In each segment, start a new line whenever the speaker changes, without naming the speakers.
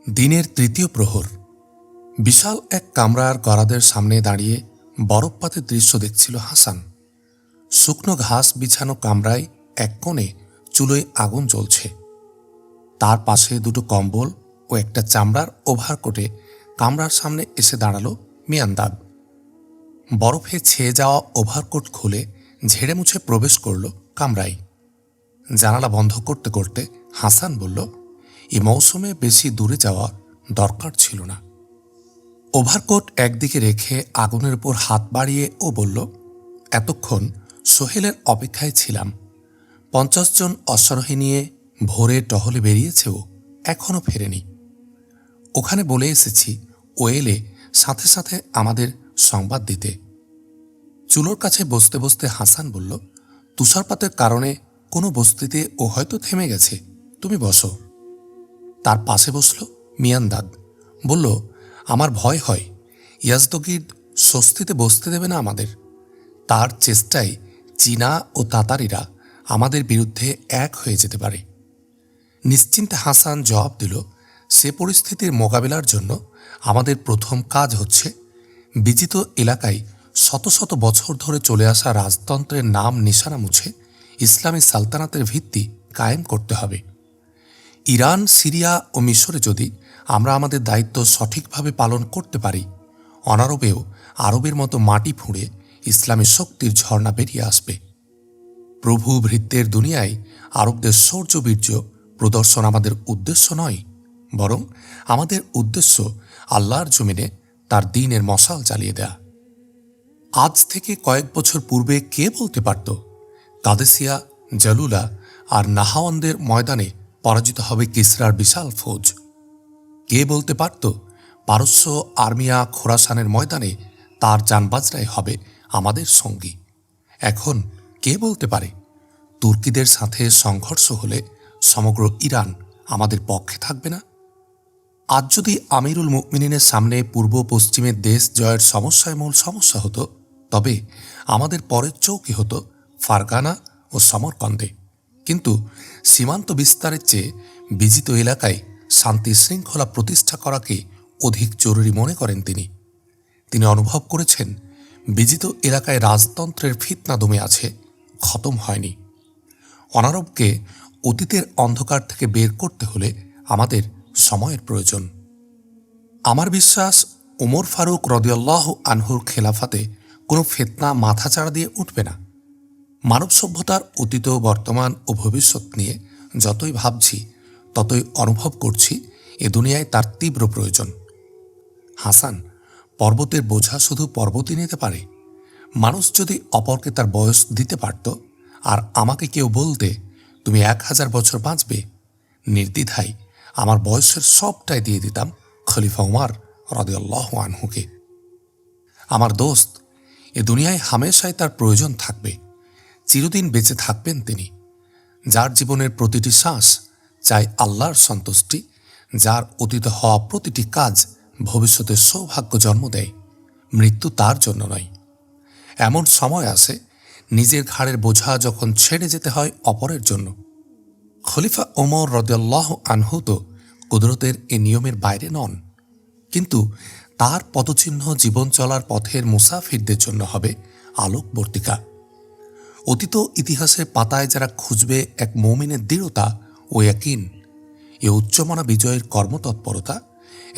দিনের তৃতীয় প্রহর। বিশাল এক কামরার গরাদের সামনে দাঁড়িয়ে বরফপাতের দৃশ্য দেখছিল হাসান। শুকনো ঘাস বিছানো কামরায় এক কোণে চুলোয় আগুন জ্বলছে। তার পাশে দুটো কম্বল ও একটা চামড়ার ওভারকোটে কামরার সামনে এসে দাঁড়ালো মিয়ান্দাদ। বরফে ছেয়ে যাওয়া ওভারকোট খুলে ঝেড়ে মুছে প্রবেশ করল কামরায়। জানালা বন্ধ করতে করতে হাসান বলল, এই মৌসুমে বেশি দূরে যাওয়ার দরকার ছিল না। ওভারকোট একদিকে রেখে আগুনের উপর হাত বাড়িয়ে ও বলল, এতক্ষণ সোহেলের অপেক্ষায় ছিলাম। 50 জন অশ্বারোহী নিয়ে ভোরে টহলে বেরিয়েছে, ও এখনও ফেরেনি। ওখানে বলে এসেছি ও এলে সাথে সাথে আমাদের সংবাদ দিতে। চুলোর কাছে বসতে বসতে হাসান বলল, তুষারপাতের কারণে কোনো বস্তিতে ও হয়তো থেমে গেছে, তুমি বসো। তার পাশে বসল মিয়ান্দাদ। বলল, আমার ভয় হয় ইয়াজদগির্দ স্বস্তিতে বসতে দেবে না আমাদের। তার চেষ্টায় চীনা ও তাতারিরা আমাদের বিরুদ্ধে এক হয়ে যেতে পারে। নিশ্চিন্তে হাসান জবাব দিল, সে পরিস্থিতির মোকাবিলার জন্য আমাদের প্রথম কাজ হচ্ছে বিজিত এলাকায় শত শত বছর ধরে চলে আসা রাজতন্ত্রের নাম নিশানা মুছে ইসলামী সালতানাতের ভিত্তি কায়েম করতে হবে। ইরান, সিরিয়া ও মিশরে যদি আমরা আমাদের দায়িত্ব সঠিকভাবে পালন করতে পারি, অনারবেও আরবের মতো মাটি ফুঁড়ে ইসলামী শক্তির ঝর্ণা বেরিয়ে আসবে। প্রভু ভৃত্যের দুনিয়ায় আরবদের শৌর্যবীর্য প্রদর্শন আমাদের উদ্দেশ্য নয়, বরং আমাদের উদ্দেশ্য আল্লাহর জমিনে তার দ্বীনের মশাল জ্বালিয়ে দেয়া। আজ থেকে কয়েক বছর পূর্বে কে বলতে পারত কাদেসিয়া, জালুলা আর নাহাওয়ানদের ময়দানে পরাজিত হবে কিসরার বিশাল ফৌজ? কে বলতে পারত পারস্য আর্মিয়া খোরাসানের ময়দানে তার জানবাজরাই হবে আমাদের সঙ্গী? এখন কে বলতে পারে তুর্কিদের সাথে সংঘর্ষ হলে সমগ্র ইরান আমাদের পক্ষে থাকবে না? আজ যদি আমিরুল মুমিনিনের সামনে পূর্ব পশ্চিমের দেশ জয়ের সমস্যায় মূল সমস্যা হতো, তবে আমাদের পরের চৌকি হতো ফারগানা ও সমরকন্দে। কিন্তু সীমান্ত বিস্তারের চেয়ে বিজিত এলাকায় শান্তি শৃঙ্খলা প্রতিষ্ঠা করাকে অধিক জরুরি মনে করেন তিনি। তিনি অনুভব করেছেন বিজিত এলাকায় রাজতন্ত্রের ফিতনা দমে আছে, খতম হয়নি। অনারবকে অতীতের অন্ধকার থেকে বের করতে হলে আমাদের সময়ের প্রয়োজন। আমার বিশ্বাস ওমর ফারুক রাদিয়াল্লাহু আনহুর খেলাফাতে কোনো ফিতনা মাথাচাড়া দিয়ে উঠবে না। মানব সভ্যতার অতীত, বর্তমান ও ভবিষ্যৎ নিয়ে যতই ভাবছি ততই অনুভব করছি এ দুনিয়ায় তার তীব্র প্রয়োজন। হাসান, পর্বতের বোঝা শুধু পর্বতই নিতে পারে। মানুষ যদি অপরকে তার বয়স দিতে পারত, আর আমাকে কেউ বলতে তুমি 1000 বছর বাঁচবে, নির্দ্বিধায় আমার বয়সের সবটাই দিয়ে দিতাম খলিফা উমর রাদিয়াল্লাহু আনহুকে। আমার দোস্ত, এ দুনিয়ায় হামেশাই তার প্রয়োজন থাকবে। চিরদিন বেঁচে থাকবেন তিনি, যার জীবনের প্রতিটি শ্বাস চাই আল্লাহর সন্তুষ্টি, যার অতীত হওয়া প্রতিটি কাজ ভবিষ্যতের সৌভাগ্য জন্ম দেয়। মৃত্যু তার জন্য নয়। এমন সময় আসে নিজের ঘাড়ের বোঝা যখন ছেড়ে যেতে হয় অপরের জন্য। খলিফা ওমর রাদিয়াল্লাহু আনহু তো কুদরতের এ নিয়মের বাইরে নন, কিন্তু তার পদচিহ্ন জীবন চলার পথের মুসাফিরদের জন্য হবে আলোকবর্তিকা। অতীত ইতিহাসের পাতায় যারা খুঁজবে এক মুমিনের দৃঢ়তা ও ইয়াকিন, এ উচ্চমনা বিজয়ের কর্মতৎপরতা,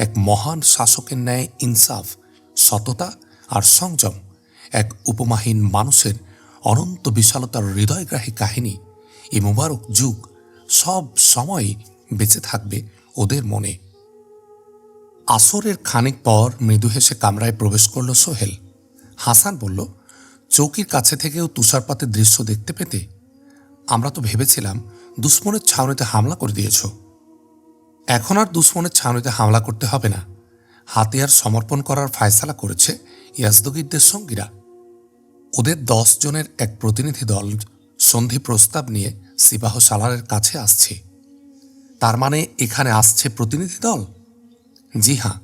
এক মহান শাসকের ন্যায় ইনসাফ, সততা আর সংযম, এক উপমাহীন মানুষের অনন্ত বিশালতার হৃদয়গ্রাহী কাহিনী, এ মুবারক যুগ সব সময় বেঁচে থাকবে ওদের মনে। আসরের খানিক পর মৃদু হেসে কামরায় প্রবেশ করল সোহেল। হাসান বলল, চৌকির কাছে থেকেও তুষারপাতের দৃশ্য দেখতে পেতে? আমরা তো ভেবেছিলাম দুশ্মনের ছাউনিতে হামলা করে দিয়েছ। এখন আর দুশ্মনের ছাউনিতে হামলা করতে হবে না। হাতিয়ার সমর্পণ করার ফায়সালা করেছে ইয়াজদগিরদের সঙ্গীরা। ওদের 10 জনের এক প্রতিনিধি দল সন্ধি প্রস্তাব নিয়ে সিপাহ সালারের কাছে আসছে। তার মানে এখানে আসছে প্রতিনিধি দল? জি হ্যাঁ,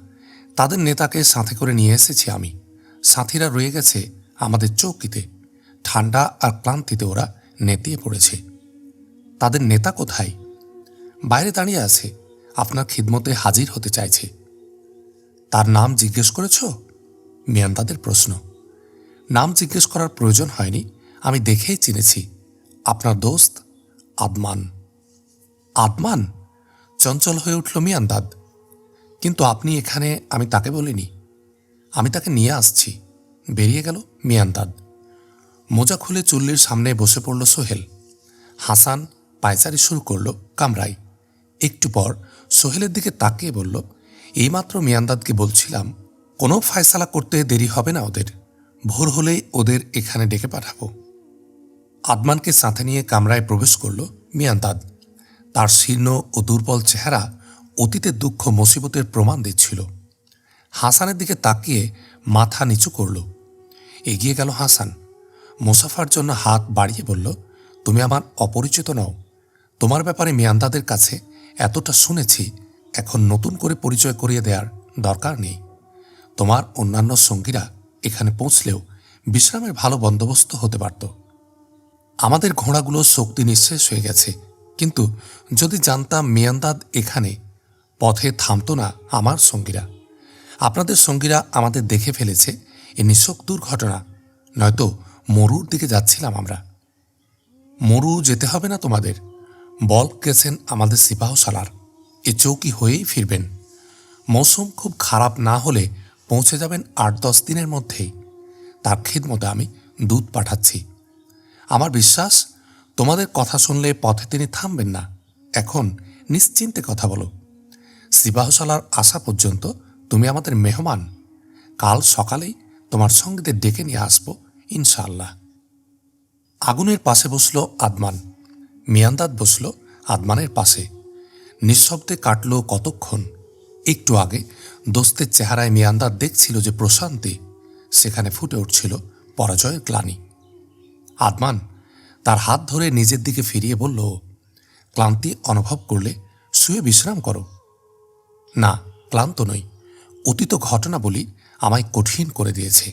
তাদের নেতাকে সাথে করে নিয়ে এসেছি আমি। সাথীরা রয়ে গেছে আমাদের চৌকিতে। ঠান্ডা আর ক্লান্তিতে ওরা নেতিয়ে পড়েছে। তাদের নেতা কোথায়? বাইরে দাঁড়িয়ে আছে। আপনার খিদমতে হাজির হতে চাইছে। তার নাম জিজ্ঞেস করেছ? মিয়ানদাদের প্রশ্ন। নাম জিজ্ঞেস করার প্রয়োজন হয়নি, আমি দেখেই চিনেছি। আপনার দোস্ত আদমান। আদমান? চঞ্চল হয়ে উঠল মিয়ানদাদ। কিন্তু আপনি এখানে, আমি তাকে বলিনি। আমি তাকে নিয়ে আসছি, বেরিয়ে গেল মিয়ানদাদ। মোজা খুলে চুল্লির সামনে বসে পড়ল সোহেল। হাসান পায়চারি শুরু করল কামরায়। একটু পর সোহেলের দিকে তাকিয়ে বলল, এইমাত্র মিয়ানদাদকে বলছিলাম কোনো ফায়সালা করতে দেরি হবে না ওদের, ভোর হলেই ওদের এখানে ডেকে পাঠাবো। আদমানকে সাথে নিয়ে কামরায় প্রবেশ করল মিয়ানদাদ। তার শীর্ণ ও দুর্বল চেহারা অতীতের দুঃখ মুসিবতের প্রমাণ দিচ্ছিল। হাসানের দিকে তাকিয়ে মাথা নিচু করল। এগিয়ে গেল হাসান। মোসাফার জন্য হাত বাড়িয়ে বলল, তুমি আমার অপরিচিত নও। তোমার ব্যাপারে মিয়ানদাদের কাছে এতটা শুনেছি, এখন নতুন করে পরিচয় করিয়ে দেওয়ার দরকার নেই। তোমার অন্যান্য সঙ্গীরা এখানে পৌঁছলেও বিশ্রামের ভালো বন্দোবস্ত হতে পারত। আমাদের ঘোড়াগুলো শক্তি নিঃশেষ হয়ে গেছে, কিন্তু যদি জানতাম মিয়ানদাদ এখানে, পথে থামত না আমার সঙ্গীরা। আপনাদের সঙ্গীরা আমাদের দেখে ফেলেছে, এ নিছক দুর্ঘটনা, নয়তো মরুর দিকে যাচ্ছিলাম আমরা। মরু যেতে হবে না তোমাদের, বল গেছেন আমাদের সিপাহসালার, এ চৌকি হয়েই ফিরবেন। মৌসুম খুব খারাপ না হলে পৌঁছে যাবেন 8-10 দিনের মধ্যেই। তার খিদমতে আমি দুধ পাঠাচ্ছি। আমার বিশ্বাস তোমাদের কথা শুনলে পথে তিনি থামবেন না। এখন নিশ্চিন্তে কথা বলো। সিপাহসালার আসা পর্যন্ত তুমি আমাদের মেহমান। কাল সকালেই তোমার সঙ্গীদের ডেকে নিয়ে আসবো ইনশাআল্লাহ। আগুনের পাশে বসল আদমান। মিয়ানদাদ বসল আদমানের পাশে। নিঃশব্দে কাটল কতক্ষণ। একটু আগে দোস্তের চেহারায় মিয়ানদাদ দেখছিল যে প্রশান্তি, সেখানে ফুটে উঠছিল পরাজয়ের গ্লানি। আদমান তার হাত ধরে নিজের দিকে ফিরিয়ে বলল, ক্লান্তি অনুভব করলে শুয়ে বিশ্রাম করো। না, ক্লান্ত নই। অতীত ঘটনাবলী আমায় কঠিন করে দিয়েছে।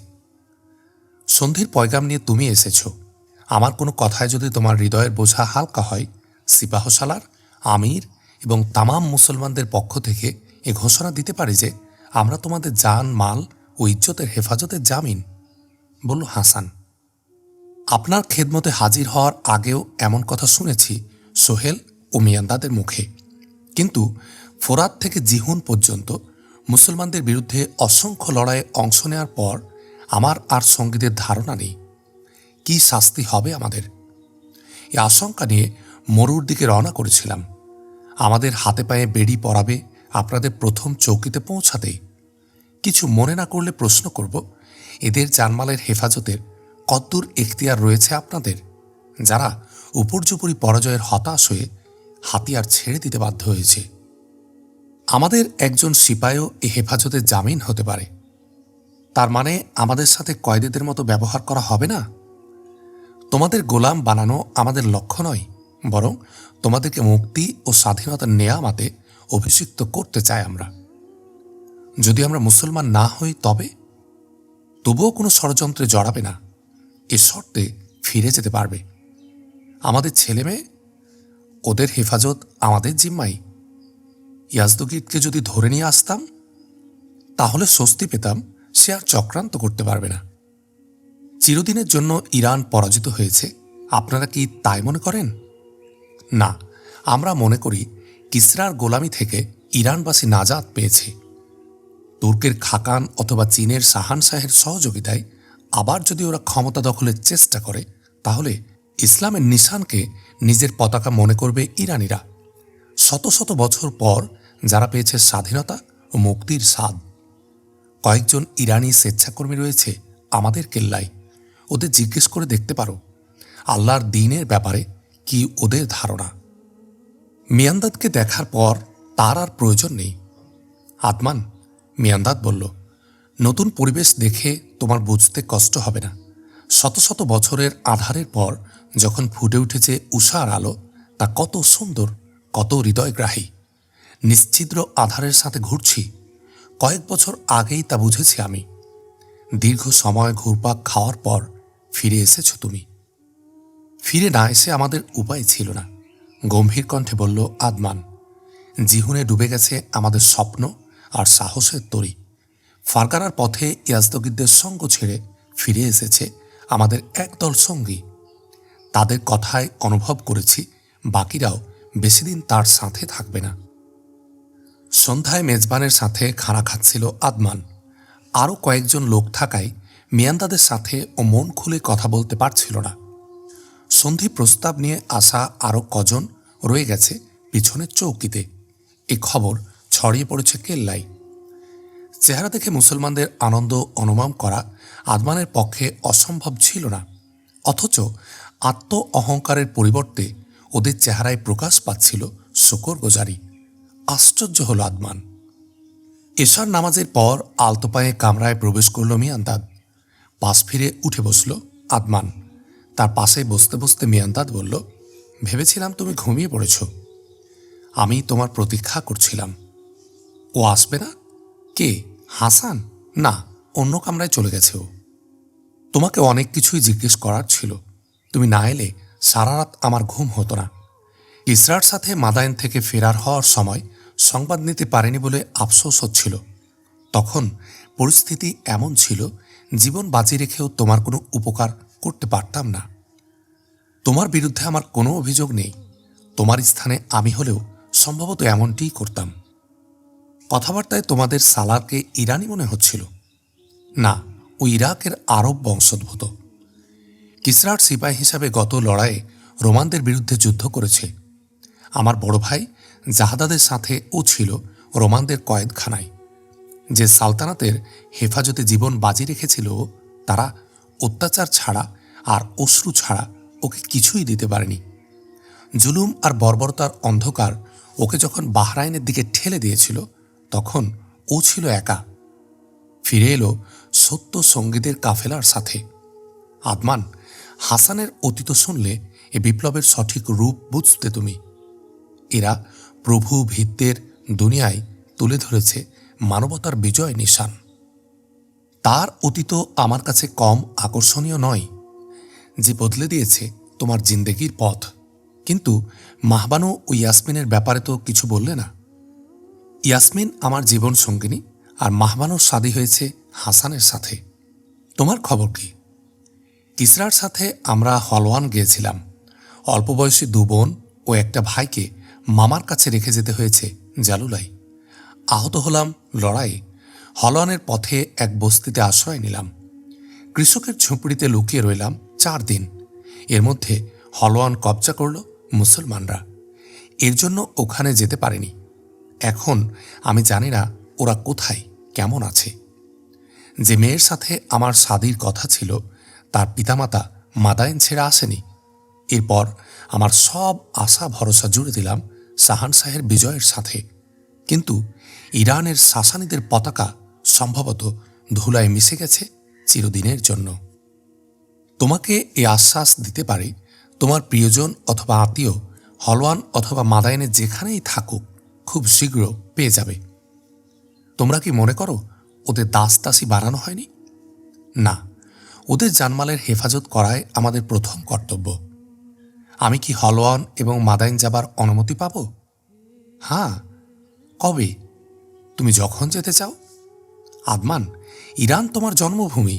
সন্ধির পয়গাম নিয়ে তুমি এসেছ। আমার কোনো কথায় যদি তোমার হৃদয়ের বোঝা হালকা হয়, সিপাহসালার আমির এবং তামাম মুসলমানদের পক্ষ থেকে এ ঘোষণা দিতে পারি যে আমরা তোমাদের জান, মাল ও ইজ্জতের হেফাজতের জামিন, বলল হাসান। আপনার খেদমতে হাজির হওয়ার আগেও এমন কথা শুনেছি সোহেল ও মিয়ানদাদের মুখে, কিন্তু ফোরাত থেকে জিহুন পর্যন্ত মুসলমানদের বিরুদ্ধে অসংখ্য লড়াইয়ে অংশ নেওয়ার পর আমার আর সঙ্গীদের ধারণা নেই কি শাস্তি হবে আমাদের। এ আশঙ্কা নিয়ে মরুর দিকে রওনা করেছিলাম। আমাদের হাতে পায়ে বেড়ি পরাবে আপনাদের প্রথম চৌকিতে পৌঁছাতেই। কিছু মনে না করলে প্রশ্ন করব, এদের জানমালের হেফাজতের কদ্দূর এখতিয়ার রয়েছে আপনাদের, যারা উপর্যুপরি পরাজয়ের হতাশ হয়ে হাতিয়ার ছেড়ে দিতে বাধ্য হয়েছে। আমাদের একজন সিপাইও এ হেফাজতের জামিন হতে পারে। তার মানে আমাদের সাথে কয়েদিদের মতো ব্যবহার করা হবে না? তোমাদের গোলাম বানানো আমাদের লক্ষ্য নয়, বরং তোমাদেরকে মুক্তি ও স্বাধীনতার নেয়ামাতে অভিষিক্ত করতে চাই আমরা। যদি আমরা মুসলমান না হই তবুও কোনো ষড়যন্ত্রে জড়াবে না, এ শর্তে ফিরে যেতে পারবে। আমাদের ছেলেমেয়ে, ওদের হেফাজত আমাদের জিম্মাই। ইয়াজদগিরকে যদি ধরে নিয়ে আসতাম তাহলে স্বস্তি পেতাম, সে আর চক্রান্ত করতে পারবে না। চিরদিনের জন্য ইরান পরাজিত হয়েছে, আপনারা কি তাই মনে করেন? না, আমরা মনে করি কিসরার গোলামি থেকে ইরানবাসী নাজাত পেয়েছে। তুর্কের খাকান অথবা চীনের শাহানশাহের সহযোগিতায় আবার যদি ওরা ক্ষমতা দখলের চেষ্টা করে, তাহলে ইসলামের নিশানকে নিজের পতাকা মনে করবে ইরানিরা। শত শত বছর পর যারা পেয়েছে স্বাধীনতা ও মুক্তির স্বাদ। কয়েকজন ইরানি স্বেচ্ছাকর্মী রয়েছে আমাদের কেল্লায়, ওদের জিজ্ঞেস করে দেখতে পারো আল্লাহর দ্বীনের ব্যাপারে কি ওদের ধারণা। মিয়ানদাদকে দেখার পর তার আর প্রয়োজন নেই। আদমান, মিয়ানদাদ বলল, নতুন পরিবেশ দেখে তোমার বুঝতে কষ্ট হবে না। শত শত বছরের আধারের পর যখন ফুটে উঠেছে উষার আলো, তা কত সুন্দর, কত হৃদয়গ্রাহী। নিশ্ছিদ্র আধারের সাথে ঘুরছি, কয়েক বছর আগেই তা বুঝেছি আমি। দীর্ঘ সময় ঘুরপাক খাওয়ার পর ফিরে এসেছ তুমি। ফিরে না এসে আমাদের উপায় ছিল না, গম্ভীর কণ্ঠে বলল আদমান। জিহুনে ডুবে গেছে আমাদের স্বপ্ন আর সাহসের তরি। ফারগানার পথে ইয়াজদগীরদের সঙ্গ ছেড়ে ফিরে এসেছে আমাদের একদল সঙ্গী। তাদের কথায় অনুভব করেছি বাকিরাও বেশিদিন তার সাথে থাকবে না। সন্ধ্যায় মেজবানের সাথে খানা খাচ্ছিল আদমান। আরও কয়েকজন লোক থাকায় মিয়ান্দাদের সাথে ও মন খুলে কথা বলতে পারছিল না। সন্ধি প্রস্তাব নিয়ে আসা আরও কজন রয়ে গেছে পিছনের চৌকিতে। এ খবর ছড়িয়ে পড়েছে কেল্লায়। চেহারা দেখে মুসলমানদের আনন্দ অনুমান করা আদমানের পক্ষে অসম্ভব ছিল না, অথচ আত্ম অহংকারের পরিবর্তে ওদের চেহারায় প্রকাশ পাচ্ছিল শুকরগুজারি। আশ্চর্য হল আদমান। এশার নামাজের পর আলতো পায়ে কামরায় প্রবেশ করল মিয়ান্দাদ। পাশ ফিরে উঠে বসল আদমান। তার পাশে বসতে বসতে মিয়ান্দাদ বলল, ভেবেছিলাম তুমি ঘুমিয়ে পড়েছ। আমি তোমার প্রতীক্ষা করছিলাম। ও আসবে না? কে? হাসান? না, অন্য কামরায় চলে গেছে ও। তোমাকে অনেক কিছুই জিজ্ঞেস করার ছিল। তুমি না এলে সারা রাত আমার ঘুম হতো না। ইসরার সাথে মাদায়েন থেকে ফেরার হওয়ার সময় সংবাদ নিতে পারেনি বলে আফসোস হচ্ছিল। তখন পরিস্থিতি এমন ছিল, জীবন বাজি রেখেও তোমার কোনো উপকার করতে পারতাম না। তোমার বিরুদ্ধে আমার কোনো অভিযোগ নেই। তোমার স্থানে আমি হলেও সম্ভবত এমনটিই করতাম। কথাবার্তায় তোমাদের সালারকে ইরানি মনে হচ্ছিল। না, ও ইরাকের আরব বংশোদ্ভূত। কিসরার সিপাহী হিসাবে গত লড়াইয়ে রোমানদের বিরুদ্ধে যুদ্ধ করেছে। আমার বড় ভাই জাহাদাদের সাথে ও ছিল রোমানদের কয়েদখানায়। যে সালতানাতের হেফাজতে জীবন বাজি রেখেছিল, তারা অত্যাচার ছাড়া আর অশ্রু ছাড়া ওকে কিছুই দিতে পারেনি। জুলুম আর বর্বরতার অন্ধকার ওকে যখন বাহরাইনের দিকে ঠেলে দিয়েছিল, তখন ও ছিল একা। ফিরে এলো সত্য সঙ্গীদের কাফেলার সাথে। আদমান, হাসানের অতীত শুনলে এ বিপ্লবের সঠিক রূপ বুঝতে তুমি। এরা প্রভু ভিত্তের দুনিয়ায় তুলে ধরেছে মানবতার বিজয় নিশান। তার অতীত আমার কাছে কম আকর্ষণীয় নয়, যে বদলে দিয়েছে তোমার জিন্দেগির পথ। কিন্তু মাহবানু ও ইয়াসমিনের ব্যাপারে তো কিছু বললে না। ইয়াসমিন আমার জীবন সঙ্গিনী, আর মাহবানুর শাদী হয়েছে হাসানের সাথে। তোমার খবর কি? কিসরার সাথে আমরা হলওয়ান গিয়েছিলাম। অল্প বয়সী 2 বোন ও একটা ভাইকে মামার কাছে রেখে যেতে হয়েছে জালুলাই। আহত হলাম লড়াই। হলওয়ানের পথে এক বস্তিতে আশ্রয় নিলাম। কৃষকের ঝুপড়িতে লুকিয়ে রইলাম 4 দিন। এর মধ্যে হলওয়ান কবজা করল মুসলমানরা। এর জন্য ওখানে যেতে পারিনি। এখন আমি জানি না ওরা কোথায়, কেমন আছে। যে মেয়ের সাথে আমার শাদীর কথা ছিল, তার পিতামাতা মাদায়েন ছেড়ে আসেনি। এরপর আমার সব আশা ভরসা জুড়ে দিলাম শাহান শাহের বিজয়ের সাথে। কিন্তু ইরানের সাসানিদের পতাকা সম্ভবত ধুলায় মিশে গেছে চিরদিনের জন্য। তোমাকে এই আশ্বাস দিতে পারি, তোমার প্রিয়জন অথবা আত্মীয় হলওয়ান অথবা মাদায়েনে যেখানেই থাকুক, খুব শীঘ্র পেয়ে যাবে। তোমরা কি মনে করো ওদের দাস দাসী বানানো হয়নি? না, ওদের জানমালের হেফাজত করাই আমাদের প্রথম কর্তব্য। আমি কি হলওয়ান এবং মাদায়েন যাবার অনুমতি পাব? হ্যাঁ। কবে? তুমি যখন যেতে চাও। আদমান, ইরান তোমার জন্মভূমি।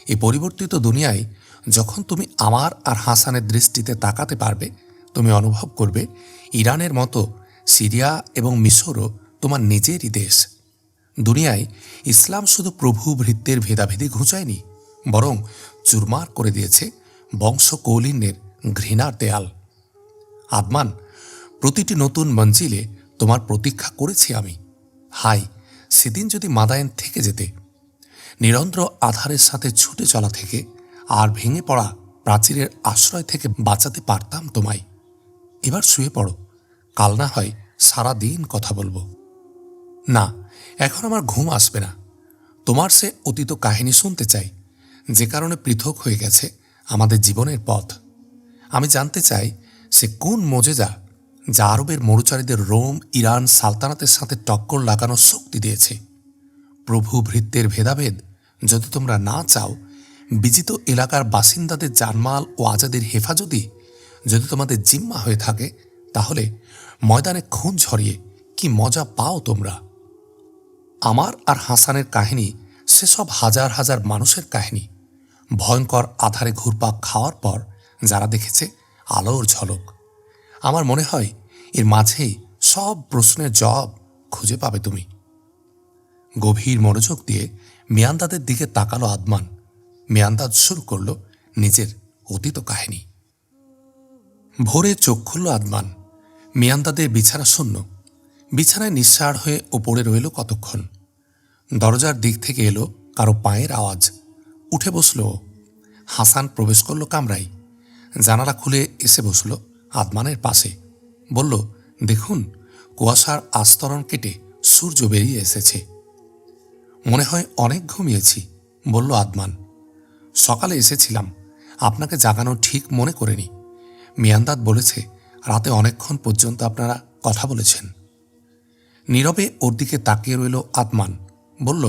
এই পরিবর্তিত দুনিয়ায় যখন তুমি আমার আর হাসানের দৃষ্টিতে তাকাতে পারবে, তুমি অনুভব করবে ইরানের মতো সিরিয়া এবং মিশরও তোমার নিজেরই দেশ। দুনিয়ায় ইসলাম শুধু প্রভু ভৃত্যের ভেদাভেদি ঘুচায়নি, বরং চুরমার করে দিয়েছে বংশকৌলিন্যের ঘৃণার দেয়াল। আদমান, প্রতিটি নতুন মঞ্জিলে তোমার প্রতীক্ষা করেছি আমি। হাই, সেদিন যদি মাদায়েন থেকে যেতে, নিরন্ধ্র আধারের সাথে ছুটে চলা থেকে আর ভেঙে পড়া প্রাচীরের আশ্রয় থেকে বাঁচাতে পারতাম তোমায়। এবার শুয়ে পড়ো, কাল না হয় সারা দিন কথা বলবো। না, এখন আমার ঘুম আসবে না। তোমার সে অতীত কাহিনী শুনতে চাই, যে কারণে পৃথক হয়ে গেছে আমাদের জীবনের পথ। আমি জানতে চাই সে কোন মোজেজা যা আরবের মরুচারীদের রোম ইরান সালতানাতের সাথে টক্কর লাগানোর শক্তি দিয়েছে। প্রভু ভৃত্যের ভেদাভেদ যদি তোমরা না চাও, বিজিত এলাকার বাসিন্দাদের জানমাল ও আজাদের হেফাজতি যদি তোমাদের জিম্মা হয়ে থাকে, তাহলে ময়দানে খুন ঝরিয়ে কি মজা পাও তোমরা। আমার আর হাসানের কাহিনী সেসব হাজার হাজার মানুষের কাহিনী, ভয়ঙ্কর আধারে ঘুরপাক খাওয়ার পর যারা দেখেছে আলোর ঝলক। আমার মনে হয় এর মাঝেই সব প্রশ্নের জবাব খুঁজে পাবে তুমি। গভীর মনোযোগ দিয়ে মিয়ান্দাদের দিকে তাকালো আদমান। মিয়ান্দাদ শুরু করল নিজের অতীত কাহিনী। ভোরে চোখ খুলল আদমান। মিয়ান্দাদের বিছানা শূন্য। বিছানায় নিঃসাড় হয়ে ওপরে রইল কতক্ষণ। দরজার দিক থেকে এলো কারো পায়ের আওয়াজ। উঠে বসল। হাসান প্রবেশ করল কামরায়। জানালা খুলে এসে বসল আদমানের পাশে। বলল, দেখুন, কুয়াশার আস্তরণ কেটে সূর্য বেরিয়ে এসেছে। মনে হয় অনেক ঘুমিয়েছি, বলল আদমান। সকালে এসেছিলাম, আপনাকে জাগানো ঠিক মনে করিনি। মিয়ান্দাদ বলেছে রাতে অনেকক্ষণ পর্যন্ত আপনারা কথা বলেছেন। নীরবে ওর দিকে তাকিয়ে রইল আদমান। বলল,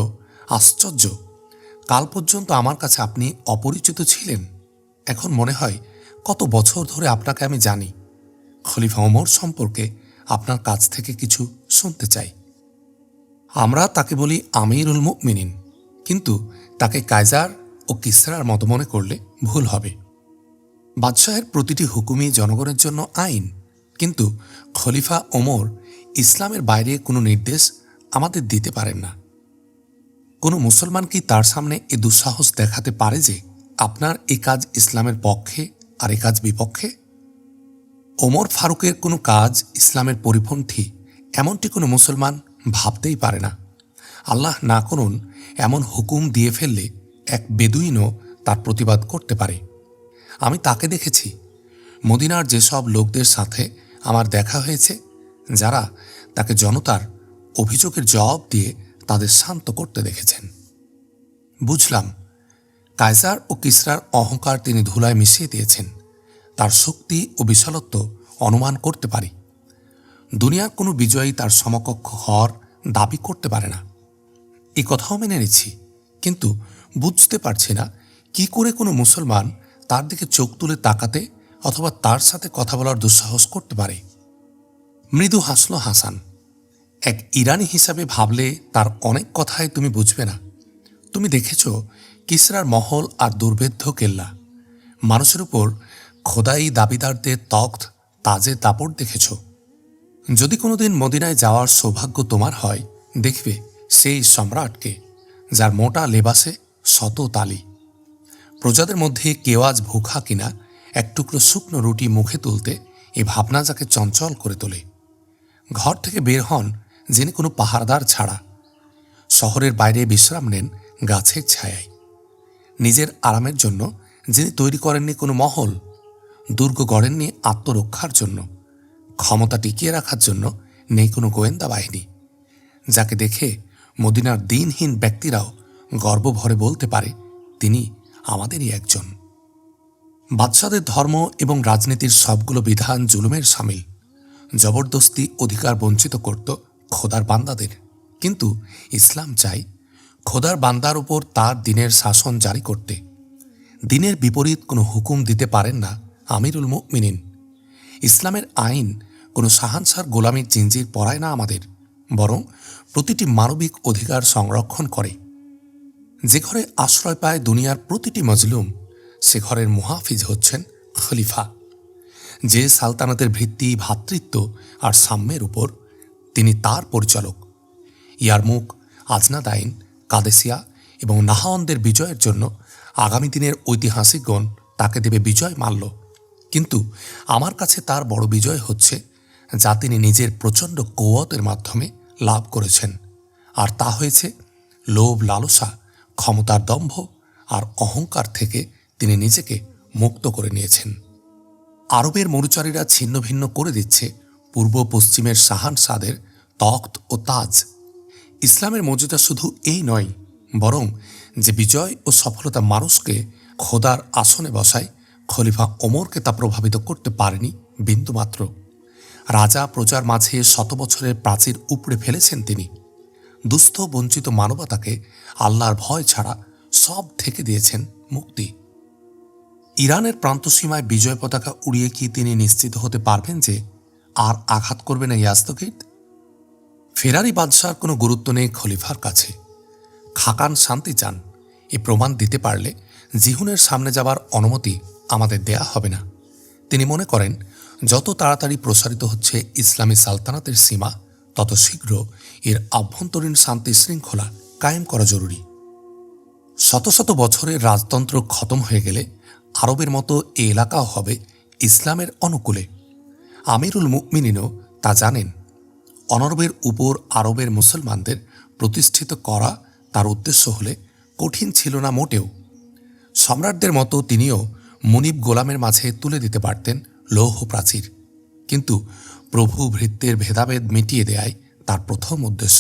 আশ্চর্য, কাল পর্যন্ত আমার কাছে আপনি অপরিচিত ছিলেন। এখন মনে হয় কত বছর ধরে আপনাকে আমি জানি। খলিফা ওমর সম্পর্কে আপনার কাছ থেকে কিছু শুনতে চাই। আমরা তাকে বলি আমিরুল মুমিনিন, কিন্তু তাকে কায়জার ও কিসরার মতো মনে করলে ভুল হবে। বাদশাহের প্রতিটি হুকুমই জনগণের জন্য আইন, কিন্তু খলিফা ওমর ইসলামের বাইরে কোনো নির্দেশ আমাদের দিতে পারেন না। কোনো মুসলমান কি তার সামনে এ দুঃসাহস দেখাতে পারে যে আপনার এই কাজ ইসলামের পক্ষে আর এ কাজ বিপক্ষে? ওমর ফারুকের কোনো কাজ ইসলামের পরিপন্থী এমনটি কোনো মুসলমান ভাবতেই পারে না। আল্লাহ না করুন এমন হুকুম দিয়ে ফেললে এক বেদুইনও তার প্রতিবাদ করতে পারে। আমি তাকে দেখেছি। মদিনার যেসব লোকদের সাথে আমার দেখা হয়েছে, যারা তাকে জনতার অভিযোগের জবাব দিয়ে তাদের শান্ত করতে দেখেছেন। বুঝলাম, কায়সার ও কিসরার অহংকার তিনি ধুলায় মিশিয়ে দিয়েছেন। তার শক্তি ও বিশালত্ব অনুমান করতে পারি। দুনিয়ার কোনো বিজয়ী তার সমকক্ষ হওয়ার দাবি করতে পারে না, এ কথাও মেনে নিচ্ছি। কিন্তু বুঝতে পারছি না কি করে কোনো মুসলমান তার দিকে চোখ তুলে তাকাতে অথবা তার সাথে কথা বলার দুঃসাহস করতে পারে। মৃদু হাসল হাসান। এক ইরানি হিসাবে ভাবলে তার অনেক কথাই তুমি বুঝবে না। তুমি দেখেছ কিসরার মহল আর দুর্ভেদ্য কেল্লা, মানুষের উপর খোদাই দাবিদারদের তখ্ত তাজের দাপট দেখেছ। যদি কোনোদিন মদিনায় যাওয়ার সৌভাগ্য তোমার হয়, দেখবে সেই সম্রাটকে যার মোটা লেবাসে শত তালি। প্রজাদের মধ্যে কেউ আজ ভুখা কিনা এক টুকরো শুকনো রুটি মুখে তুলতে এ ভাবনা যাকে চঞ্চল করে তোলে। ঘর থেকে বের হন যিনি কোনো পাহারাদার ছাড়া। শহরের বাইরে বিশ্রাম নেন গাছের ছায়ায়। নিজের আরামের জন্য যিনি তৈরি করেননি কোনো মহল, দুর্গ গড়েননি আত্মরক্ষার জন্য, ক্ষমতা টিকিয়ে রাখার জন্য নেই কোনো গোয়েন্দা বাহিনী, যাকে দেখে মদিনার দিনহীন ব্যক্তিরাও গর্ব ভরে বলতে পারে তিনি আমাদেরই একজন। বাদশাদের ধর্ম এবং রাজনীতির সবগুলো বিধান জুলুমের সামিল। জবরদস্তি অধিকার বঞ্চিত করত খোদার বান্দাদের। কিন্তু ইসলাম চাই খোদার বান্দার উপর তার দিনের শাসন জারি করতে। দিনের বিপরীত কোনো হুকুম দিতে পারেন না আমিরুল মুমিনিন। ইসলামের আইন কোনো শাহানশার গোলামীর জিঞ্জির পরায় না আমাদের, বরং প্রতিটি মানবিক অধিকার সংরক্ষণ করে। যে ঘরে আশ্রয় পায় দুনিয়ার প্রতিটি মজলুম, সে ঘরের মুহাফিজ হচ্ছেন খলিফা। যে সালতানাতের ভিত্তি ভ্রাতৃত্ব আর সাম্যের উপর, তিনি তার পরিচালক। ইয়ারমুক, আজনাদাইন, কাদেসিয়া এবং নাহাওয়ানদের বিজয়ের জন্য আগামী দিনের ঐতিহাসিকগণ তাকে দেবে বিজয় মাল্য। কিন্তু আমার কাছে তার বড় বিজয় হচ্ছে যা তিনি নিজের প্রচণ্ড কৌয়তের মাধ্যমে লাভ করেছেন, আর তা হয়েছে লোভ, লালসা, ক্ষমতার দম্ভ আর অহংকার থেকে তিনি নিজেকে মুক্ত করে নিয়েছেন। আরবের মরুচারীরা ছিন্ন ভিন্ন করে দিচ্ছে পূর্ব পশ্চিমের শাহানশাদের তখ্ত ও তাজ। ইসলামের মর্যাদা শুধু এই নয়, বরং যে বিজয় ও সফলতা মানুষকে খোদার আসনে বসায়, খলিফা ওমরকে তা প্রভাবিত করতে পারেনি বিন্দুমাত্র। রাজা প্রজার মাঝে শত বছরের প্রাচীর উপড়ে ফেলেছেন তিনি। দুস্থ বঞ্চিত মানবতাকে আল্লাহর ভয় ছাড়া সব থেকে দিয়েছেন মুক্তি। ইরানের প্রান্তসীমায় বিজয় পতাকা উড়িয়ে কি তিনি নিশ্চিত হতে পারবেন যে আর আঘাত করবে না ইয়াজদগির্দ? ফেরারি বাদশার কোনো গুরুত্ব নেই খলিফার কাছে। খাকান শান্তি চান, এ প্রমাণ দিতে পারলে জিহুনের সামনে যাবার অনুমতি আমাদের দেয়া হবে না। তিনি মনে করেন যত তাড়াতাড়ি প্রসারিত হচ্ছে ইসলামী সালতানাতের সীমা, তত শীঘ্র এর আভ্যন্তরীণ শান্তি শৃঙ্খলা কায়েম করা জরুরি। শত শত বছরের রাজতন্ত্র খতম হয়ে গেলে আরবের মতো এ এলাকাও হবে ইসলামের অনুকূলে। আমিরুল মুমিনিনও তা জানেন। অনর্বের উপর আরবের মুসলমানদের প্রতিষ্ঠিত করা তার উদ্দেশ্য হলে কঠিন ছিল না মোটেও। সম্রাটদের মতো তিনিও মুনিব গোলামের মাঝে তুলে দিতে পারতেন লৌহ প্রাচীর, কিন্তু প্রভু ভৃত্যের ভেদাভেদ মিটিয়ে দেয়াই তার প্রথম উদ্দেশ্য।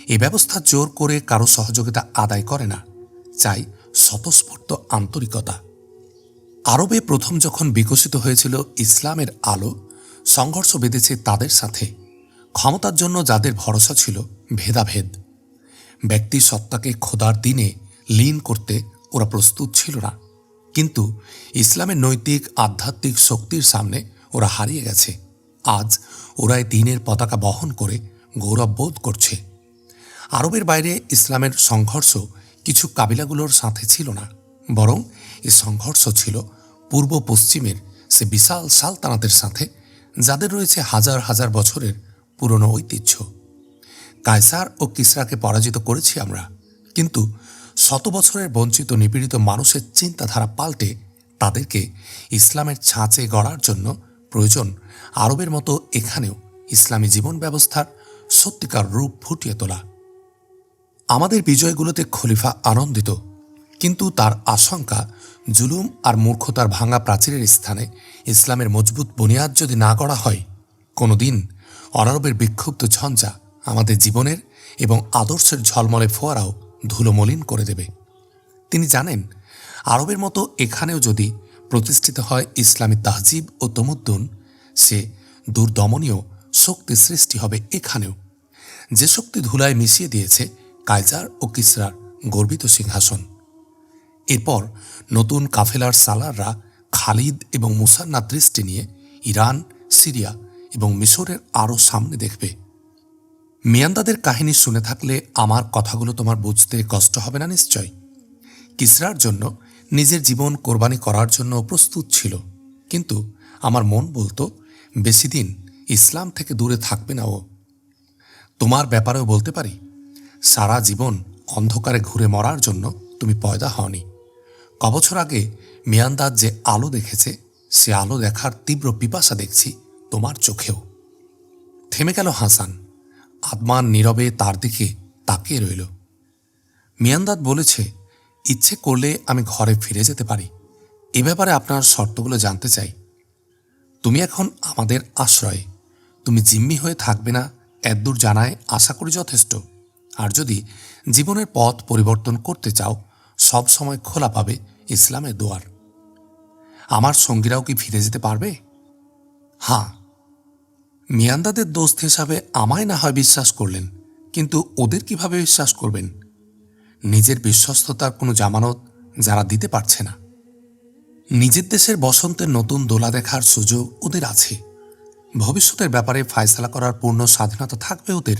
এ ব্যবস্থা জোর করে কারো সহযোগিতা আদায় করে না, চাই স্বতঃস্ফূর্ত আন্তরিকতা। আরবে প্রথম যখন বিকশিত হয়েছিল ইসলামের আলো, সংঘর্ষ বেঁধেছে তাদের সাথে। ক্ষমতার জন্য যাদের ভরসা ছিল ভেদাভেদ। ব্যক্তি সত্তাকে খোদার দিনে লীন করতে ওরা প্রস্তুত ছিল না, কিন্তু ইসলামের নৈতিক আধ্যাত্মিক শক্তির সামনে ওরা হারিয়ে গেছে। আজ ওরাই দিনের পতাকা বহন করে গৌরব বোধ করছে। আরবের বাইরে ইসলামের সংঘর্ষ কিছু কাবিলাগুলোর সাথে ছিল না, বরং এ সংঘর্ষ ছিল পূর্ব পশ্চিমের সে বিশাল সালতানাতের সাথে, যাদের রয়েছে হাজার হাজার বছরের পুরনো ঐতিহ্য। কায়সার ও কিসরাকে পরাজিত করেছি আমরা, কিন্তু শত বছরের বঞ্চিত নিপীড়িত মানুষের চিন্তাধারা পাল্টে তাদেরকে ইসলামের ছাঁচে গড়ার জন্য প্রয়োজন আরবের মতো এখানেও ইসলামী জীবন ব্যবস্থার সত্যিকার রূপ ফুটিয়ে তোলা। আমাদের বিজয়গুলোতে খলিফা আনন্দিত, কিন্তু তার আশঙ্কা জুলুম আর মূর্খতার ভাঙা প্রাচীরের স্থানে ইসলামের মজবুত বুনিয়াদ যদি না গড়া হয়, কোনোদিন অনারবের বিক্ষুব্ধ ঝঞ্ঝা আমাদের জীবনের এবং আদর্শের ঝলমলে ফোয়ারাও ধুলোমলিন করে দেবে। তিনি জানেন আরবের মতো এখানেও যদি প্রতিষ্ঠিত হয় ইসলামী তাহজিব ও তমুদ্দুন, সে দুর্দমনীয় শক্তি সৃষ্টি হবে এখানেও, যে শক্তি ধুলায় মিশিয়ে দিয়েছে কায়জার ও কিসরার গর্বিত সিংহাসন। এরপর নতুন কাফেলার সালাররা খালিদ এবং মুসান্নার দৃষ্টি নিয়ে ইরান, সিরিয়া এবং মিশরের আরও সামনে দেখবে। মিয়ান্দাদের কাহিনী শুনে থাকলে আমার কথাগুলো তোমার বুঝতে কষ্ট হবে না নিশ্চয়। কিসরার জন্য নিজের জীবন কোরবানি করার জন্য প্রস্তুত ছিল, কিন্তু আমার মন বলতো বেশি দিন ইসলাম থেকে দূরে থাকবে না ও। তোমার ব্যাপারেও বলতে পারি, সারা জীবন অন্ধকারে ঘুরে মরার জন্য তুমি পয়দা হওনি। কবছর আগে মিয়ান্দাদ যে আলো দেখেছে, সে আলো দেখার তীব্র পিপাসা দেখছি তোমার চোখেও। থেমে গেল হাসান। আদমান নীরবে তার দিকে তাকিয়ে রইল। মিয়ান্দাদ বলেছে, ইচ্ছে করলে আমি ঘরে ফিরে যেতে পারি। এ ব্যাপারে আপনার শর্তগুলো জানতে চাই। তুমি এখন আমাদের আশ্রয়ে, তুমি জিম্মি হয়ে থাকবে না এতদূর জানায় আশা করি যথেষ্ট। আর যদি জীবনের পথ পরিবর্তন করতে চাও, সব সময় খোলা পাবে ইসলামের দুয়ার। আমার সঙ্গীরাও কি ফিরে যেতে পারবে? হ্যাঁ। মিয়ান্দাদের দোস্ত হিসাবে আমায় না হয় বিশ্বাস করলেন, কিন্তু ওদের কিভাবে বিশ্বাস করবেন? নিজের বিশ্বস্ততার কোনো জামানত যারা দিতে পারছে না। নিজের দেশের বসন্তের নতুন দোলা দেখার সুযোগ ওদের আছে। ভবিষ্যতের ব্যাপারে ফায়সালা করার পূর্ণ স্বাধীনতা থাকবে ওদের।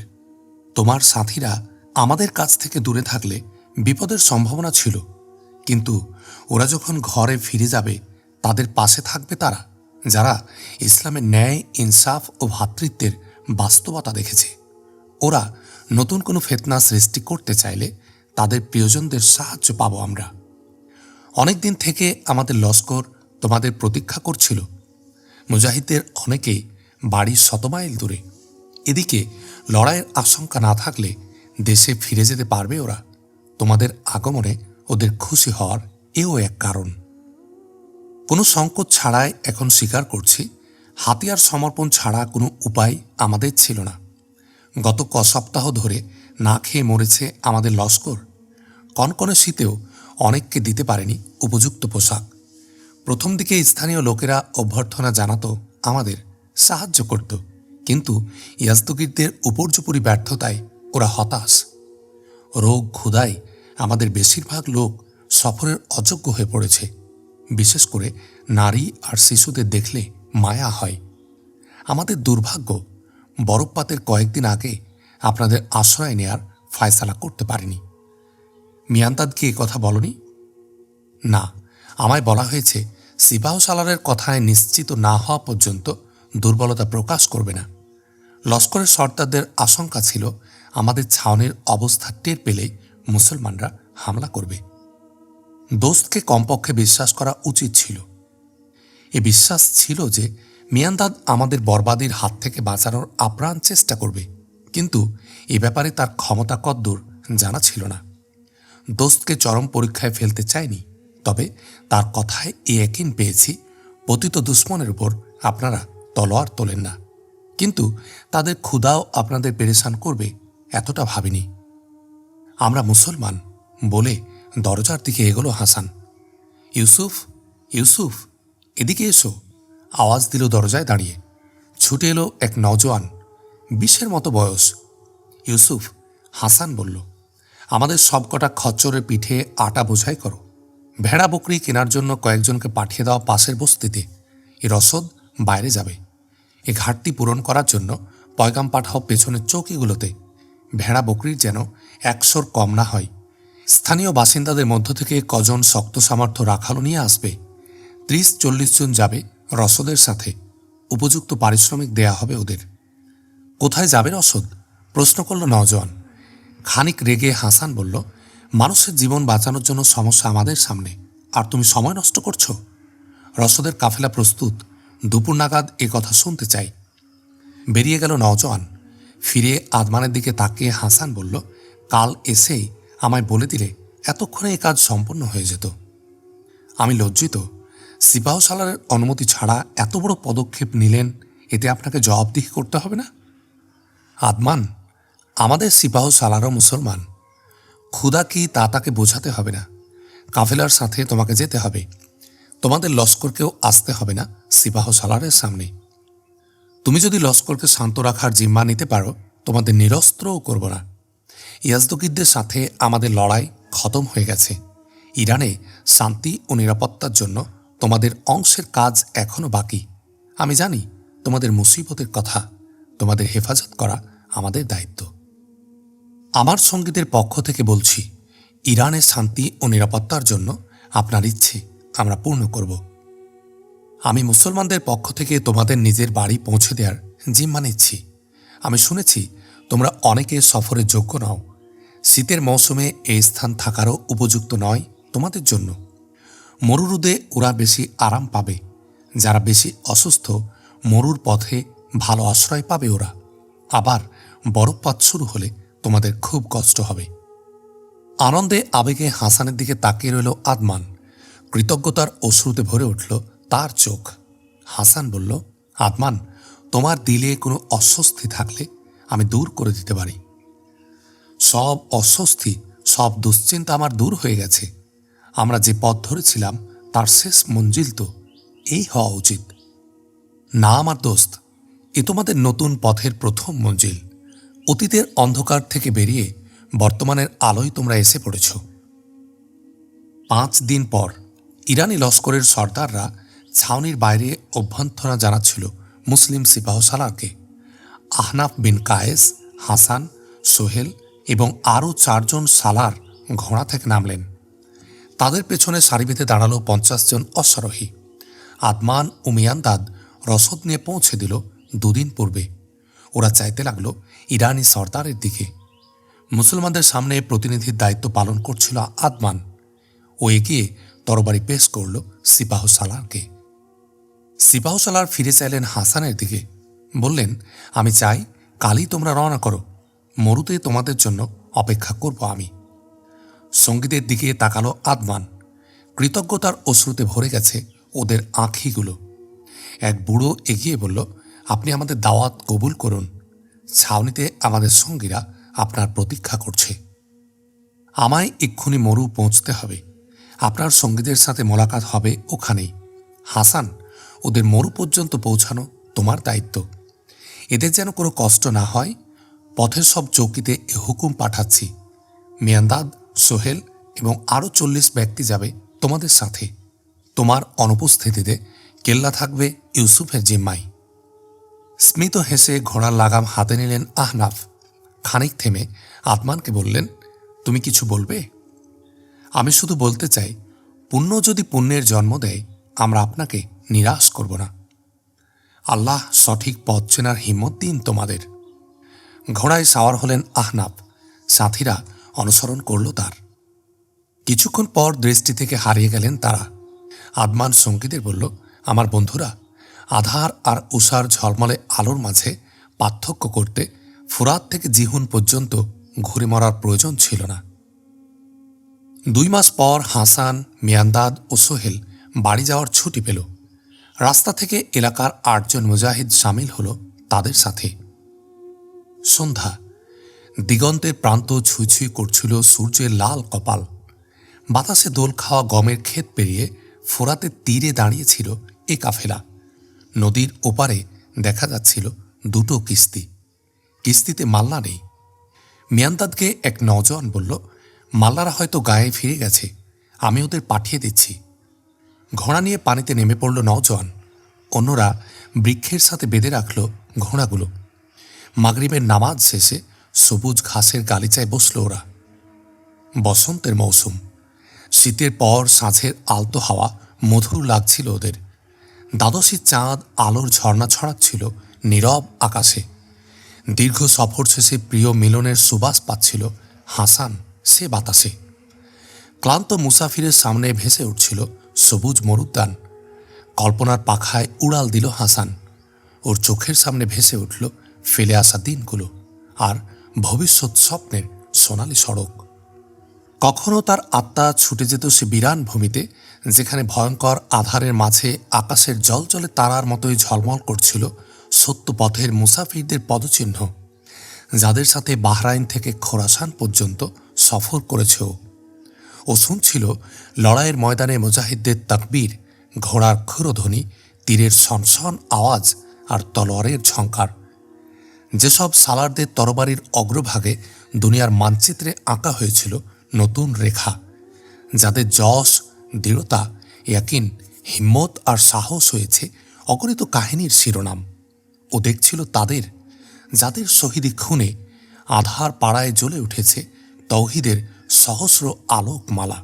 তোমার সাথীরা আমাদের কাছ থেকে দূরে থাকলে বিপদের সম্ভাবনা ছিল, কিন্তু ওরা যখন ঘরে ফিরে যাবে তাদের পাশে থাকবে তারা, যারা ইসলামের ন্যায়, ইনসাফ ও ভ্রাতৃত্বের বাস্তবতা দেখেছে। ওরা নতুন কোনো ফিতনা সৃষ্টি করতে চাইলে তাদের প্রিয়জনদের সাহায্য পাব আমরা। অনেক দিন থেকে আমাদের লস্কর তোমাদের প্রতীক্ষা করছিল। মুজাহিদদের অনেকেই বাড়ির শতমাইল দূরে। এদিকে লড়াইয়ের আশঙ্কা না থাকলে দেশে ফিরে যেতে পারবে ওরা। তোমাদের আগমনে ওদের খুশি হওয়ার এও এক কারণ। কোনো সংকোচ ছাড়াই এখন স্বীকার করছি, হাতিয়ার সমর্পণ ছাড়া কোনো উপায় আমাদের ছিল না। গত সপ্তাহ ধরে না খেয়ে মরেছে আমাদের লস্কর। কনকনে শীতেও অনেককে দিতে পারেনি উপযুক্ত পোশাক। প্রথম দিকে স্থানীয় লোকেরা অভ্যর্থনা জানাতো, আমাদের সাহায্য করত, কিন্তু ইয়াজদুগিরদের উপর্যুপরি ব্যর্থতায় ওরা হতাশ। রোগ ক্ষুধায় আমাদের বেশিরভাগ লোক সফরের অযোগ্য হয়ে পড়েছে। বিশেষ করে নারী আর শিশুদের দেখলে মায়া হয়। আমাদের দুর্ভাগ্য, বরফপাতের কয়েকদিন আগে আপনাদের আশ্রয় নেয়ার ফায়সালা করতে পারিনি। মিয়ান্তাদকে এ কথা বলনি? না, আমায় বলা হয়েছে সিপাহ সালারের কথায় নিশ্চিত না হওয়া পর্যন্ত দুর্বলতা প্রকাশ করবে না। লস্করের সর্দারদের আশঙ্কা ছিল আমাদের ছাউনির অবস্থা টের পেলেই মুসলমানরা হামলা করবে। দোস্তকে কমপক্ষে বিশ্বাস করা উচিত ছিল। এ বিশ্বাস ছিল যে মিয়ান্দাদ আমাদের বরবাদির হাত থেকে বাঁচানোর আপ্রাণ চেষ্টা করবে, কিন্তু এ ব্যাপারে তার ক্ষমতা কদ্দূর জানা ছিল না। দোস্তকে চরম পরীক্ষায় ফেলতে চাইনি, তবে তার কথায় এ একিন পেয়েছি পতিত দুশ্মনের উপর আপনারা তলোয়ার তোলেন না, কিন্তু তাদের ক্ষুধাও আপনাদের পেরেশান করবে এতটা ভাবিনি। আমরা মুসলমান বলে দরজার দিকে এগোলো হাসান। ইউসুফ, ইউসুফ, এদিকে এসো, আওয়াজ দিল দরজায় দাঁড়িয়ে। ছুটে এলো এক নওজোয়ান, 20-এর মতো বয়স। ইউসুফ, হাসান বলল, আমাদের সবকটা খচ্চরের পিঠে আটা বোঝাই করো। ভেড়া বকরি কেনার জন্য কয়েকজনকে পাঠিয়ে দেওয়া পাশের বস্তিতে। এ রসদ বাইরে যাবে। এ ঘাটতি পূরণ করার জন্য পয়গাম পাঠাও পেছনের চৌকিগুলোতে। ভেড়া বকরির যেন 100 কম না হয়। স্থানীয় বাসিন্দাদের মধ্য থেকে কজন শক্ত সামর্থ্য রাখালো নিয়ে আসবে। 30-40 জন যাবে রসদের সাথে। উপযুক্ত পারিশ্রমিক দেয়া হবে ওদের। কোথায় যাবে রসদ? প্রশ্ন করল নওজোয়ান। খানিক রেগে হাসান বলল, মানুষের জীবন বাঁচানোর জন্য সমস্যা আমাদের সামনে, আর তুমি সময় নষ্ট করছো। রসদের কাফেলা প্রস্তুত, দুপুর নাগাদ এ কথা শুনতে চাই। বেরিয়ে গেল নওজোয়ান। ফিরে আদমানের দিকে তাকিয়ে হাসান বলল, কাল এসেই আমায় বলে দিলে এতক্ষণে এ কাজ সম্পন্ন হয়ে যেত। আমি লজ্জিত, সিপাহ সালারের অনুমতি ছাড়া এত বড় পদক্ষেপ নিলেন, এতে আপনাকে জবাবদিহি করতে হবে না? আদমান, আমাদের সিপাহ সালারও মুসলমান। ক্ষুধা কি তা তাকে বোঝাতে হবে না। কাফেলার সাথে তোমাকে যেতে হবে। তোমাদের লস্করকেও আসতে হবে না সিপাহ সালারের সামনে। তুমি যদি লস্করকে শান্ত রাখার জিম্মা নিতে পারো, তোমাদের নিরস্ত্রও করব না। ইয়াজদকিরদের সাথে আমাদের লড়াই খতম হয়ে গেছে। ইরানে শান্তি ও নিরাপত্তার জন্য তোমাদের অংশের কাজ এখনো বাকি। আমি জানি তোমাদের মুসিবতের কথা, তোমাদের হেফাজত করা আমাদের দায়িত্ব। আমার সঙ্গীদের পক্ষ থেকে বলছি, ইরানের শান্তি ও নিরাপত্তার জন্য আপনার ইচ্ছে আমরা পূর্ণ করব। আমি মুসলমানদের পক্ষ থেকে তোমাদের নিজের বাড়ি পৌঁছে দেওয়ার জিম্মা নিচ্ছি। আমি শুনেছি তোমরা অনেকে সফরে যোগ্য নও। শীতের মৌসুমে এই স্থান থাকারও উপযুক্ত নয় তোমাদের জন্য। মরুরুদে ওরা বেশি আরাম পাবে। যারা বেশি অসুস্থ, মরুর পথে ভালো আশ্রয় পাবে ওরা। আবার বরফপাত শুরু হলে তোমাদের খুব কষ্ট হবে। আনন্দে আবেগে হাসানের দিকে তাকিয়ে রইল আদমান। কৃতজ্ঞতার অশ্রুতে ভরে উঠল তার চোখ। হাসান বলল, আদমান, তোমার দিলে কোনো অস্বস্তি থাকলে আমি দূর করে দিতে পারি। সব অস্বস্তি, সব দুশ্চিন্তা আমার দূর হয়ে গেছে। আমরা যে পথ ধরেছিলাম তার শেষ মঞ্জিল তো এই হওয়া উচিত। না আমার দোস্ত, এ তোমাদের নতুন পথের প্রথম মঞ্জিল। অতীতের অন্ধকার থেকে বেরিয়ে বর্তমানের আলোয় তোমরা এসে পড়েছ। 5 দিন পর ইরানি লস্করের সর্দাররা ছাউনির বাইরে অভ্যর্থনা জানাচ্ছিল মুসলিম সিপাহ সালারকে। আহনাফ বিন কায়েস, হাসান, সোহেল এবং আরও 4 জন সালার ঘোড়া থেকে নামলেন। তাদের পেছনে সারি বেঁধে দাঁড়ালো 50 জন অশ্বারোহী। আদমান ও মিয়ান্দাদ রসদ নিয়ে পৌঁছে দিল 2 দিন পূর্বে। ওরা চাইতে লাগলো ইরানি সর্দারের দিকে। মুসলমানদের সামনে প্রতিনিধির দায়িত্ব পালন করছিল আদমান। ও এগিয়ে তরবারি পেশ করল সিপাহ সালারকে। সিপাহ সালার ফিরে চাইলেন হাসানের দিকে। বললেন, আমি চাই কালই তোমরা রওনা করো। মরুতে তোমাদের জন্য অপেক্ষা করব আমি। সঙ্গীদের দিকে তাকালো আদমান। কৃতজ্ঞতার অশ্রুতে ভরে গেছে ওদের আঁখিগুলো। এক বুড়ো এগিয়ে বলল, আপনি আমাদের দাওয়াত কবুল করুন। ছাউনিতে আমাদের সঙ্গীরা আপনার প্রতীক্ষা করছে। আমায় এক্ষুনি মরু পৌঁছতে হবে। আপনার সঙ্গীদের সাথে মোলাকাত হবে ওখানেই। হাসান, ওদের মরু পর্যন্ত পৌঁছানো তোমার দায়িত্ব। এদের যেন কোনো কষ্ট না হয়। পথের সব চৌকিতে এ হুকুম পাঠাচ্ছি। মিয়ান্দাদ, সোহেল এবং আরও 40 ব্যক্তি যাবে তোমাদের সাথে। তোমার অনুপস্থিতিতে কেল্লা থাকবে ইউসুফের জিম্মায়। স্মিত হেসে ঘোড়ার লাগাম হাতে নিলেন আহনাফ। খানিক থেমে আদমানকে বললেন, তুমি কিছু বলবে? আমি শুধু বলতে চাই, পুণ্য যদি পুণ্যের জন্ম দেয়, আমরা আপনাকে নিরাশ করব না। আল্লাহ সঠিক পথ চেনার হিম্মত দিন তোমাদের। ঘোড়ায় সাওয়ার হলেন আহনাফ। সাথীরা অনুসরণ করল তার। কিছুক্ষণ পর দৃষ্টি থেকে হারিয়ে গেলেন তারা। আদমান সঙ্গীদের বলল, আমার বন্ধুরা, আধার আর উষার ঝলমলে আলোর মাঝে পার্থক্য করতে ফুরাত থেকে জিহুন পর্যন্ত ঘুরে মরার প্রয়োজন ছিল না। 2 মাস পর হাসান, মিয়ান্দাদ ও সোহেল বাড়ি যাওয়ার ছুটি পেল। রাস্তা থেকে এলাকার 8 জন মুজাহিদ সামিল হল তাদের সাথে। সন্ধ্যা। দিগন্তের প্রান্ত ছুঁই ছুঁই করছিল সূর্যের লাল কপাল। বাতাসে দোল খাওয়া গমের ক্ষেত পেরিয়ে ফোরাতের তীরে দাঁড়িয়েছিল এ কাফেলা। নদীর ওপারে দেখা যাচ্ছিল 2টো কিস্তি। কিস্তিতে মাল্লা নেই। মিয়ান্দাদকে এক নওজোয়ান বলল, মাল্লারা হয়তো গায়ে ফিরে গেছে, আমি ওদের পাঠিয়ে দিচ্ছি। ঘোড়া নিয়ে পানিতে নেমে পড়ল নওজোয়ান। অন্যরা বৃক্ষের সাথে বেঁধে রাখল ঘোড়াগুলো। মাগরিবের নামাজ শেষে সবুজ ঘাসের গালিচায় বসল ওরা। বসন্তের মৌসুম। শীতের পর সাঁঝের আলতো হাওয়া মধুর লাগছিল ওদের। দ্বাদশীর চাঁদ আলোর ঝর্ণা ছড়াচ্ছিল নীরব আকাশে। দীর্ঘ সফর শেষে প্রিয় মিলনের সুবাস পাচ্ছিল হাসান সে বাতাসে। ক্লান্ত মুসাফিরের সামনে ভেসে উঠছিল সবুজ মরুদ্যান। কল্পনার পাখায় উড়াল দিল হাসান। ওর চোখের সামনে ভেসে উঠল ফেলে আসা দিনগুলো আর ভবিষ্যৎ স্বপ্নের সোনালি সড়ক। কখনো তার আত্মা ছুটে যেত সে বিরান ভূমিতে, যেখানে ভয়ঙ্কর আধারের মাঝে আকাশের জলজলে তারার মতোই ঝলমল করছিল সত্য পথের মুসাফিরদের পদচিহ্ন, যাদের সাথে বাহরাইন থেকে খোরাসান পর্যন্ত সফর করেছে ও শুনছিল লড়াইয়ের ময়দানে মুজাহিদদের তাকবীর, ঘোড়ার ক্ষুরধ্বনি, তীরের সনসন আওয়াজ আর তলোয়ারের ঝঙ্কার। যেসব সালারদের তরবারির অগ্রভাগে দুনিয়ার মানচিত্রে আঁকা হয়েছিল নতুন রেখা, যাদের যশ, দৃঢ়তা, ইয়াকিন, হিম্মত আর সাহস হয়েছে অগণিত কাহিনীর শিরোনাম। ও দেখছিল তাদের, যাদের শহীদি খুনে আধার পাড়ায় জ্বলে উঠেছে তৌহিদের সহস্র আলোকমালা।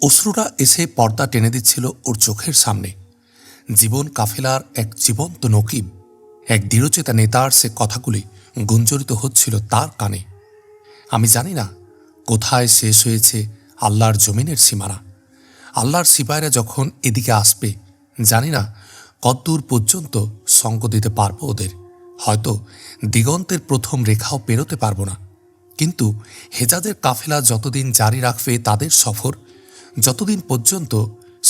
অশ্রুরা এসে পর্দা টেনে দিচ্ছিল ওর চোখের সামনে। জীবন কাফেলার এক জীবন্ত নকিব, এক দৃঢ়চেতা নেতার সে কথাগুলি গুঞ্জরিত হচ্ছিল তার কানে। আমি জানি না কোথায় শেষ হয়েছে আল্লাহর জমিনের সীমানা। আল্লাহর সিপাহীরা যখন এদিকে আসবে, জানি না কতদূর পর্যন্ত সঙ্গ দিতে পারবো ওদের। হয়তো দিগন্তের প্রথম রেখাও পেরোতে পারবো না, কিন্তু হেজাজের কাফেলা যতদিন জারি রাখবে তাদের সফর, যতদিন পর্যন্ত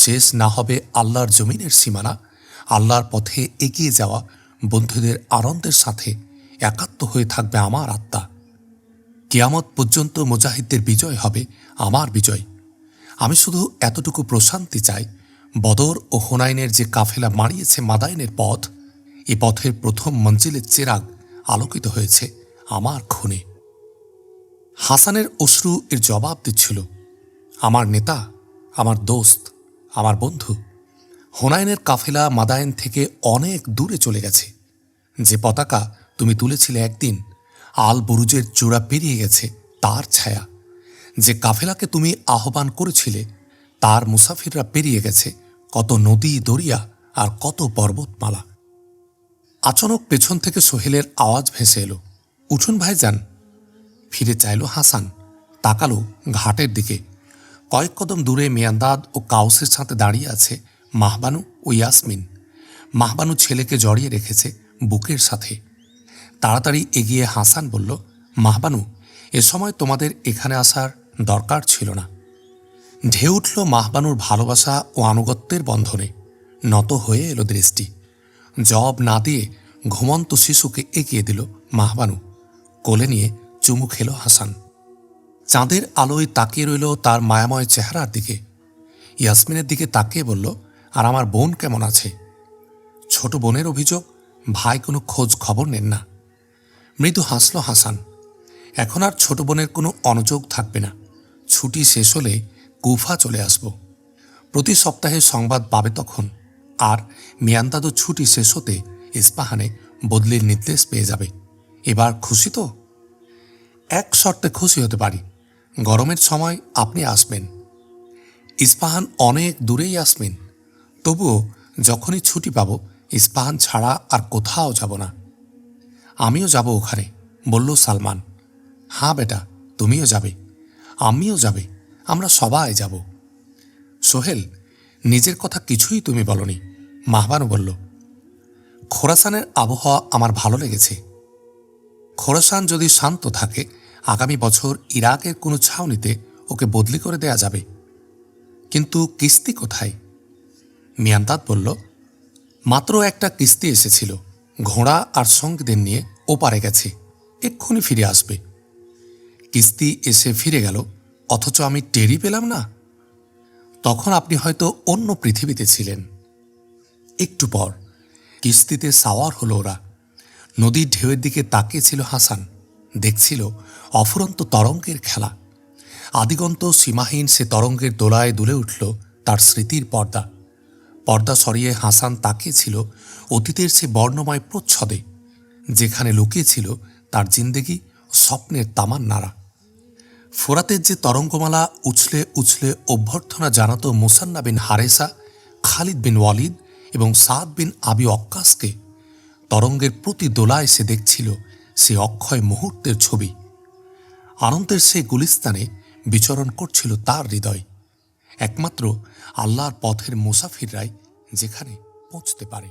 শেষ না হবে আল্লাহর জমিনের সীমানা, আল্লাহর পথে এগিয়ে যাওয়া বন্ধুদের আনন্দের সাথে একাত্ম হয়ে থাকবে আমার আত্মা। কিয়ামত পর্যন্ত মুজাহিদদের বিজয় হবে আমার বিজয়। আমি শুধু এতটুকু প্রশান্তি চাই, বদর ও হুনাইনের যে কাফেলা মাড়িয়েছে মাদাইনের পথ, এ পথের প্রথম মঞ্জিলের চেরাগ আলোকিত হয়েছে আমার খুনে। হাসানের অশ্রু এর জবাব দিচ্ছিল, আমার নেতা, আমার দোস্ত, আমার বন্ধু। হুনাইনের কাফেলা মাদায়েন থেকে অনেক দূরে চলে গেছে। যে পতাকা তুমি তুলেছিলে একদিন, আল বুরুজের চূড়া পেরিয়ে গেছে তার ছায়া। যে কাফেলাকে তুমি আহ্বান করেছিলে, তার মুসাফিররা পেরিয়ে গেছে কত নদী দরিয়া আর কত পর্বতমালা। আচানক পেছন থেকে সোহেলের আওয়াজ ভেসে এলো, উঠুন ভাইজান। ফিরে চাইল হাসান, তাকালো ঘাটের দিকে। কয়েক কদম দূরে মিয়ান্দাদ ও কাউসের সাথে দাঁড়িয়ে আছে মাহবানু ও ইয়াসমিন। মাহবানু ছেলেকে জড়িয়ে রেখেছে বুকের সাথে। তাড়াতাড়ি এগিয়ে হাসান বলল, মাহবানু, এ সময় তোমাদের এখানে আসার দরকার ছিল না। ঢেউ উঠল মাহবানুর ভালোবাসা ও আনুগত্যের বন্ধনে। নত হয়ে এলো দৃষ্টি। জবাব না দিয়ে ঘুমন্ত শিশুকে এগিয়ে দিল মাহবানু। কোলে নিয়ে চুমু খেল হাসান। চাঁদের আলোয় তাকিয়ে রইল তার মায়াময় চেহারার দিকে। ইয়াসমিনের দিকে তাকিয়ে বলল, আর আমার বোন কেমন আছে? ছোট বোনের অভিযোগ, ভাই কোনো খোঁজ খবর নেন না। মৃদু হাসল হাসান। এখন আর ছোট বোনের কোনো অনুযোগ থাকবে না। ছুটি শেষ হলে কুফা চলে আসব। প্রতি সপ্তাহে সংবাদ পাবে তখন। আর মিয়ান্দাদও ছুটি শেষ হতে ইস্পাহানে বদলির নির্দেশ পেয়ে যাবে। এবার খুশি তো? এক শর্তে খুশি হতে পারি, গরমের সময় আপনি আসবেন। ইস্পাহান অনেক দূরেই আসবেন, তবুও যখনই ছুটি পাব ইস্পাহান ছাড়া আর কোথাও যাব না। আমিও যাব ওখানে, বলল সালমান। হ্যাঁ বেটা, তুমিও যাবে, আমিও যাবে, আমরা সবাই যাব। সোহেল, নিজের কথা কিছুই তুমি বলনি, মাহবানও বলল। খোরাসানের আবহাওয়া আমার ভালো লেগেছে। খোরাসান যদি শান্ত থাকে, আগামী বছর ইরাকের কোনো ছাউনিতে ওকে বদলি করে দেয়া যাবে। কিন্তু কিস্তি কোথায়? মিয়ান্দাদ বলল, মাত্র একটা কিস্তি এসেছিল, ঘোড়া আর সঙ্গীদের নিয়ে ওপারে গেছে, এক্ষুনি ফিরে আসবে। কিস্তি এসে ফিরে গেল, অথচ আমি টেরই পেলাম না। তখন আপনি হয়তো অন্য পৃথিবীতে ছিলেন। একটু পর কিস্তিতে সাওয়ার হলো ওরা। নদীর ঢেউয়ের দিকে তাকিয়েছিল হাসান, দেখছিল অফুরন্ত তরঙ্গের খেলা। আদিগন্ত সীমাহীন সে তরঙ্গের দোলায় দুলে উঠল তার স্মৃতির পর্দা। পর্দা সরিয়ে হাসান তাকিয়েছিল অতীতের সে বর্ণময় প্রচ্ছদে, যেখানে লুকিয়েছিল তার জিন্দেগি স্বপ্নের তামান্নারা। ফোরাতের যে তরঙ্গমালা উছলে উছলে অভ্যর্থনা জানাত মুসান্না বিন হারেসা, খালিদ বিন ওয়ালিদ এবং সাদ বিন আবি ওয়াক্কাসকে, তরঙ্গের প্রতি দোলায় সে দেখছিল সে অক্ষয় মুহূর্তের ছবি। আনন্দের সেই গুলিস্তানে বিচরণ করছিল তার হৃদয়। একমাত্র আল্লাহর পথের মুসাফিররাই যেখানে পৌঁছতে পারে।